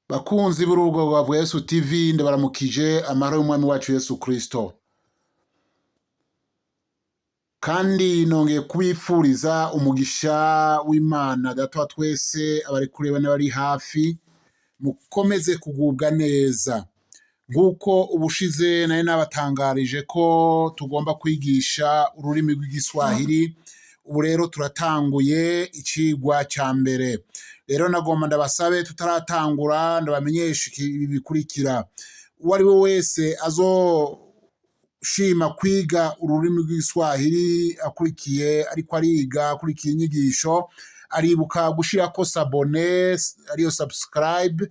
Bakunzi b'urubuga rwa Yesu TV ndabaramukije amahoro y'umwami wacu Yesu Kristo. Kandi nongeye kubifuriza umugisha w'Imana Data wa twese, abari kureba n'abari hafi, mukomeze kugubwa neza. Nk'uko ubushize nari nabatangarije ko tugomba kwigisha ururimi rw'igiswahili, ubu rero turatanguye icigwa ca mbere. Rero nagomba ndabasabe tutaratangura ndabamenyesha ibi bikurikira. Uwo ari we wese azoshima kwiga ururimi rw'igiswahili ariko ariga akurikiye inyigisho, aribuka gushirako sabone ariyo subscribe,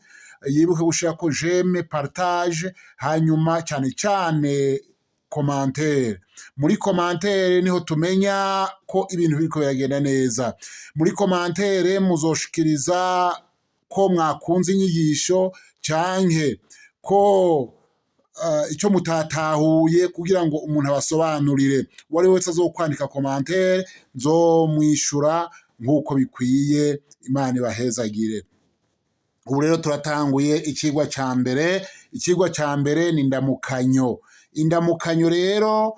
yibuke gushirako j'aime, partage, hanyuma cane cane commentaire. Muri commentaire niho tumenya ko ibintu biriko biragenda neza. Muri commentaire muzoshikiriza ko mwakunze inyigisho canke ko ico mutatahuye kugira ngo umuntu abasobanurire. Uwo ari wese azokwandika commentaire nzomwishura nk'uko bikwiye. Imana ibahezagire. Ubu rero turatanguye icigwa ca mbere. Icigwa ca mbere ni indamukanyo. Indamukanyo rero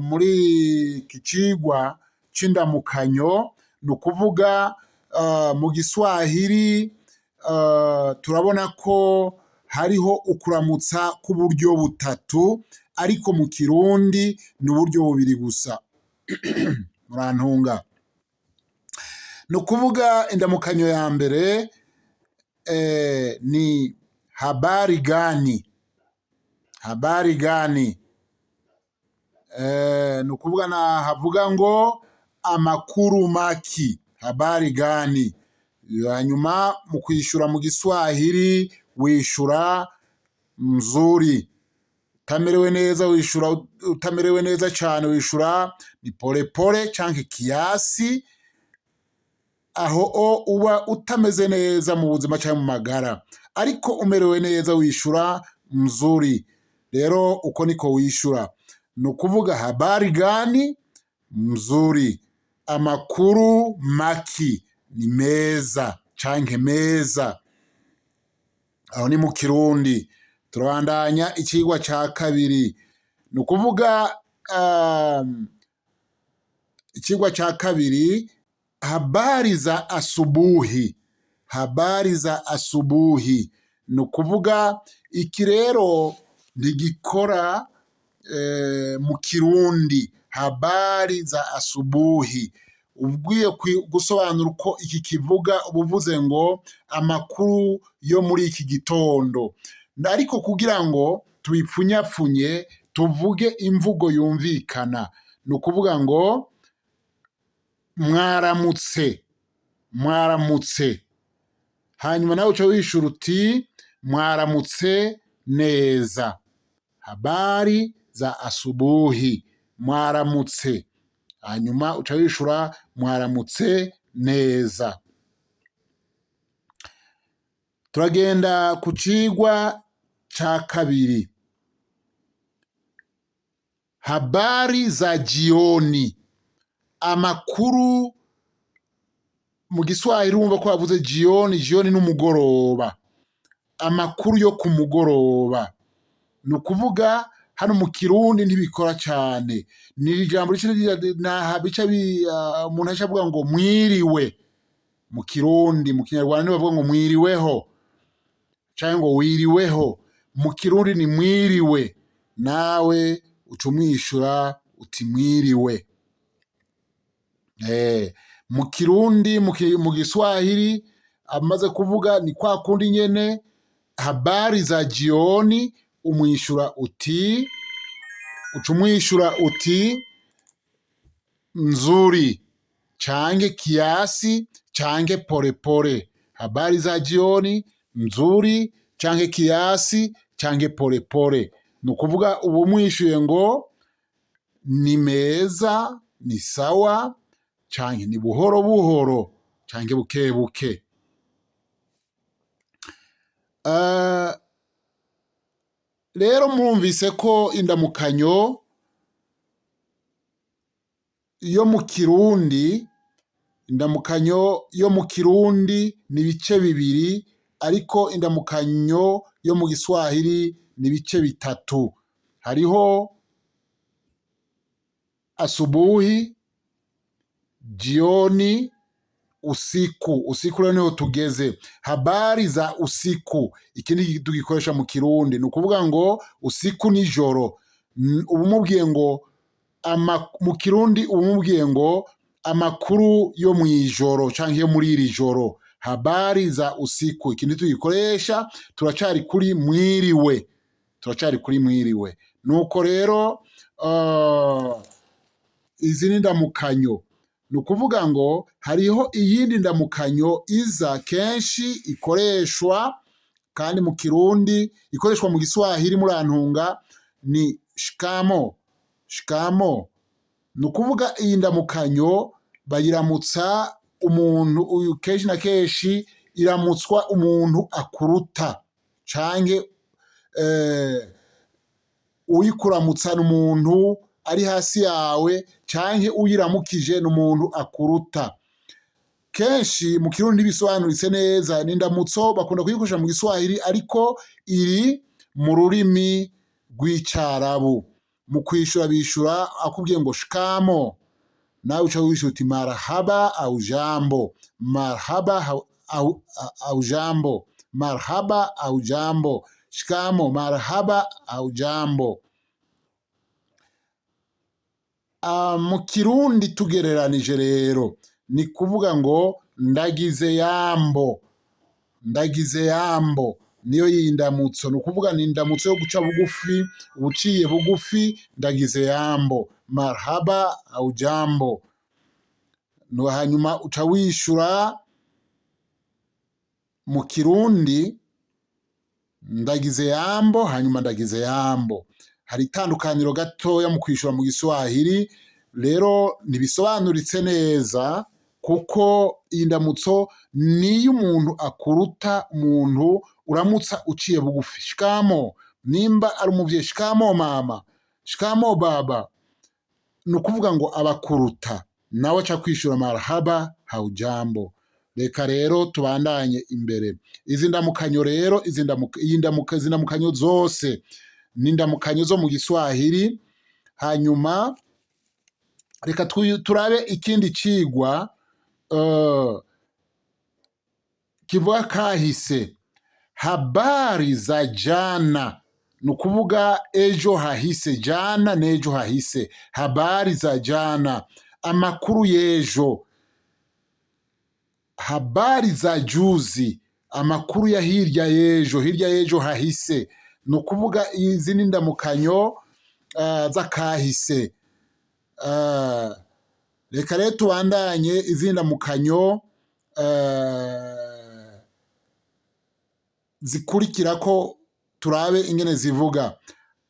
muri iki cigwa c'indamukanyo ni ukuvuga mu giswahili turabona ko hariho ukuramutsa k'uburyo butatu, ariko mu kirundi ni uburyo bubiri gusa. Murantunga. Ni ukuvuga indamukanyo ya mbere ni habari gani. Habari gani. Ni ukuvuga havuga ngo amakuru maki. Habari gani. Hanyuma mu kwishura mu giswahili wishura mzuri. Utamerewe neza wishura, utamerewe neza cyane wishura ni pole pole canke kiasi. Aho uba utameze neza mu buzima cyangwa mu magara, ariko umerewe neza wishura mzuri. Rero uko niko wishura. Ni ukuvuga habari gani mzuri. Amakuru maki ni meza canke meza. Aho ni mu kirundi. Turabandanya icigwa ca kabiri. Ni ukuvuga icigwa ca kabiri, habari za asubuhi. Habari za asubuhi. Ni ukuvuga iki rero ntigikora mu kirundi. Habari za asubuhi. Ubwiye gusobanura uko iki kivuga ubuvuze ngo amakuru yo muri iki gitondo. Ariko kugira ngo tubipfunyapfunye tuvuge imvugo yumvikana, ni ukuvuga ngo mwaramutse. Mwaramutse. Hanyuma nawe uca wishura uti mwaramutse neza. Habari za asubuhi. Mwaramutse. Hanyuma uca wishura mwaramutse neza. Turagenda ku cigwa ca kabiri. Habari za jioni. Amakuru mu giswahili urumva ko bavuze jioni. Jioni n'umugoroba. Amakuru yo ku mugoroba. Ni ukuvuga hano mu kirundi ntibikora cyane. Ni ijambo bica umuntu aca avuga ngo mwiriwe mu kirundi. Mu kinyarwanda ntibavuga ngo mwiriweho cyangwa ngo wiriweho. Mu kirundi ni mwiriwe. Nawe uca umwishura uti mwiriwe. Mu kirundi mu giswahili amaze kuvuga ni kwa kundi nyene. Habari za jioni umwishura uti, uca umwishura uti nzuri cange kiasi cange pole pole. Habari za jioni nzuri cange kiasi cange pole pole. Ni ukuvuga ubu umwishuye ngo ni meza, ni sawa, canke ni buhoro buhoro, canke buke buke. Rero mwumvise ko indamukanyo yo mu kirundi, indamukanyo yo mu kirundi ni ibice bibiri, ariko indamukanyo yo mu Giswahili ni ibice bitatu. Hariho asubuhi, jioni, usiku. Usiku rero niho tugeze. Habari za usiku, ikindi tugikoresha mu Kirundi ni ukuvuga ngo usiku nijoro. Ubumubwiye ngo mu Kirundi ubumubwiye ngo amakuru yo mwijoro canke yo muri iri joro. Habari za usiku, ikindi tugikoresha turacari kuri mwiriwe. Nuko rero izi ni ndamukanyo. Ni ukuvuga ngo hariho iyindi ndamukanyo iza kenshi ikoreshwa kandi mu Kirundi, ikoreshwa mu Giswahili murantunga, ni shikamo. Ni ukuvuga iyi ndamukanyo bayiramutsa umuntu, kenshi na kenshi iramutswa umuntu akuruta, canke uyikuramutsa n'umuntu ari hasi yawe, canke uyiramukije n'umuntu akuruta. Kenshi mu Kirundi ntibisobanuritse neza, ni ndamutso bakunda kuyikoresha mu Giswahili ariko iri mu rurimi rw'Icarabu. Mu kwishura bishura akubwiye ngo shikamo, nawe uca wishura uti marhaba au jambo. Marhaba au jambo. Shikamo, marhaba au jambo. Mu Kirundi tugereranije rero ni kuvuga ngo ndagize yambo. Niyo yindamutso, ni ukuvuga ni indamutso yo guca bugufi, uciye bugufi, ndagize yambo. Marhaba au jambo. Hanyuma uca wishura mu Kirundi ndagize yambo, hanyuma ndagize yambo. Hari itandukaniro gatoya mu kwishura mu Giswahili, rero ntibisobanuritse neza kuko iyi ndamutso niyo umuntu akuruta, umuntu uramutsa uciye bugufi. Shikamo, nimba ari umuvyeyi, shikamo mama, shikamo baba, ni ukuvuga ngo abakuruta, nawe aca kwishura marhaba au jambo. Reka rero tubandanye imbere. Izi ndamukanyo rero, izi ndamukanyo zose ni indamukanyo zo mu Giswahili. Hanyuma reka turabe ikindi cigwa kivuga kahise. Habari za jana, ni ukuvuga ejo hahise. Jana n'ejo hahise. Habari za jana, amakuru y'ejo. Habari za juzi, amakuru ya hirya y'ejo hahise. Ni ukuvuga izi ni ndamukanyo z'akahise. Reka rero tubandanye izi ndamukanyo zikurikira ko turabe ingene zivuga.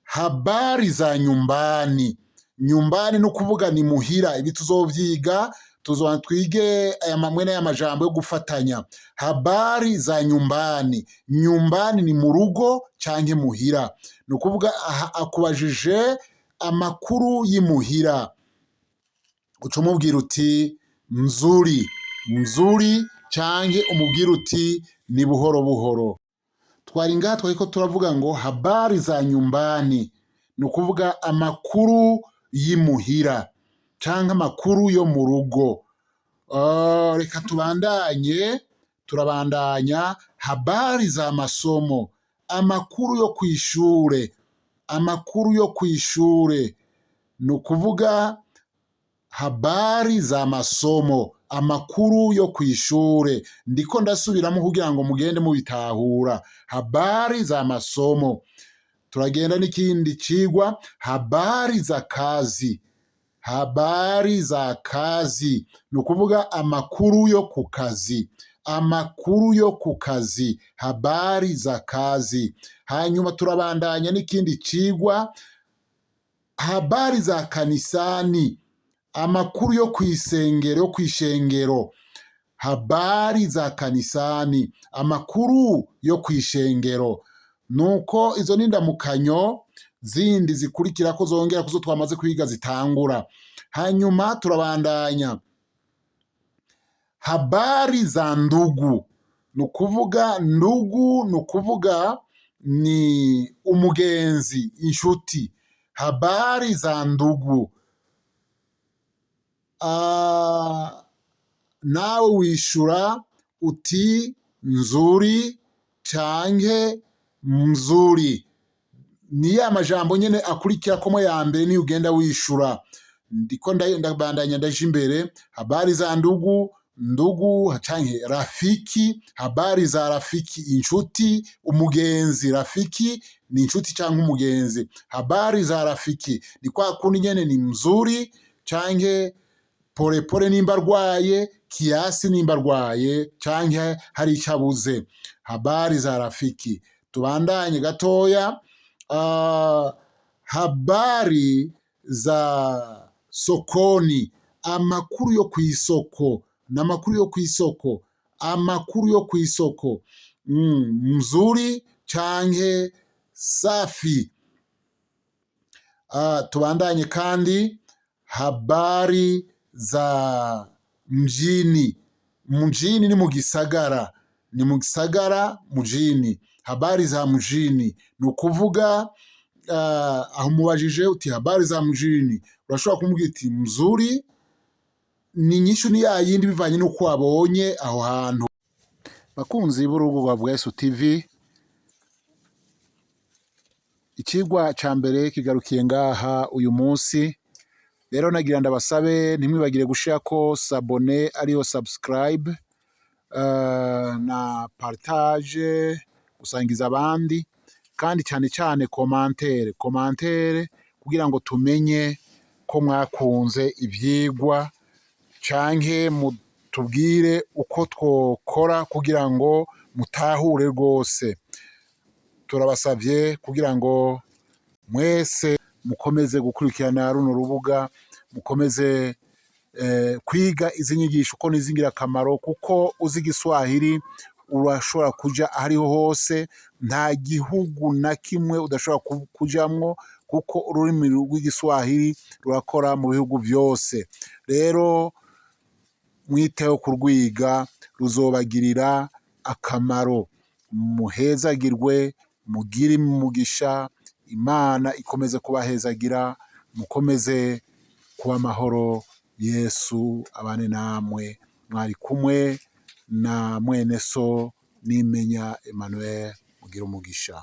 Habari za nyumbani. Nyumbani ni ukuvuga ni muhira. Ibi tuzovyiga, twige mwene y'amajambo yo gufatanya. Habari za nyumbani. Nyumbani ni mu rugo canke muhira. Ni ukuvuga akubajije amakuru y'imuhira, uca umubwira uti mzuri canke umubwira uti ni buhoro buhoro. Twari ngaha twariko turavuga ngo habari za nyumbani, ni ukuvuga amakuru y'imuhira canke amakuru yo mu rugo. Reka turabandanya. Habari za masomo, amakuru yo kw'ishure. Ni ukuvuga habari za masomo, amakuru yo kw'ishure. Ndiko ndasubiramo kugira ngo mugende mubitahura. Habari za masomo. Turagenda n'ikindi cigwa, habari za kazi. Ni ukuvuga amakuru yo ku kazi. Habari za kazi. Hanyuma turabandanya n'ikindi cigwa, habari za kanisani, amakuru yo kw'ishengero. Habari za kanisani, amakuru yo kw'ishengero. Nuko izo ni ndamukanyo zindi zikurikira ko zongera kuzo twamaze kwiga zitangura. Hanyuma turabandanya. Habari za ndugu. ni ukuvuga ndugu, ni ukuvuga ni umugenzi, inshuti. Habari za ndugu. Nawe wishura uti nzuri canke mzuri. Ni ya majambo nyene akurikira komo ya mbere niyo ugenda wishura. Ndiko ndabandanya ndaje imbere. Habari za ndugu, ndugu canke rafiki. Habari za rafiki, inshuti. Umugenzi, rafiki ni inshuti canke umugenzi. Habari za rafiki ni kwa kundi nyene ni mzuri canke polepole nimba arwaye, kiasi nimba arwaye canke hari icabuze. Habari za rafiki. Tubandanye gatoya. Habari za sokoni, amakuru yo kw'isoko, n'amakuru yo kw'isoko, amakuru yo kw'isoko. Mzuri canke safi. Tubandanye kandi. Habari za mjini. Mjini ni mu gisagara, ni mu gisagara mjini. Habari za mjini ni ukuvuga aho umubajije uti habari za mjini, urashobora kumubwira uti mzuri. Ni inyishu ni yayindi bivanye n'uko wabonye aho hantu. Bakunzi b'urubuga rwa Yesu TV, ikigwa ca mbere kigarukiye ngaha uyu munsi. Rero nagira ndabasabe ntimwibagire gushirako sabone ariyo subscribe, na partage, gusangiza abandi, kandi cyane cyane komantere kugira ngo tumenye ko mwakunze ivyigwa, canke mutubwire uko twokora kugira ngo mutahure rwose. Turabasavye kugira ngo mwese mukomeze gukurikirana runo rubuga, mukomeze kwiga izi nyigisho uko nizingira akamaro, kuko uzi igiswahili urashobora kuja ahariho hose. Nta gihugu na kimwe udashobora kujamwo, kuko ururimi rw'igiswahili rurakora mu bihugu vyose. Rero mwiteho kurwiga, ruzobagirira akamaro. Muhezagirwe, mugire umugisha. Imana ikomeze kubahezagira, mukomeze kuba amahoro. Yesu abane namwe. Mwari kumwe na mwene so Nimenya Emmanuel. Mugire umugisha.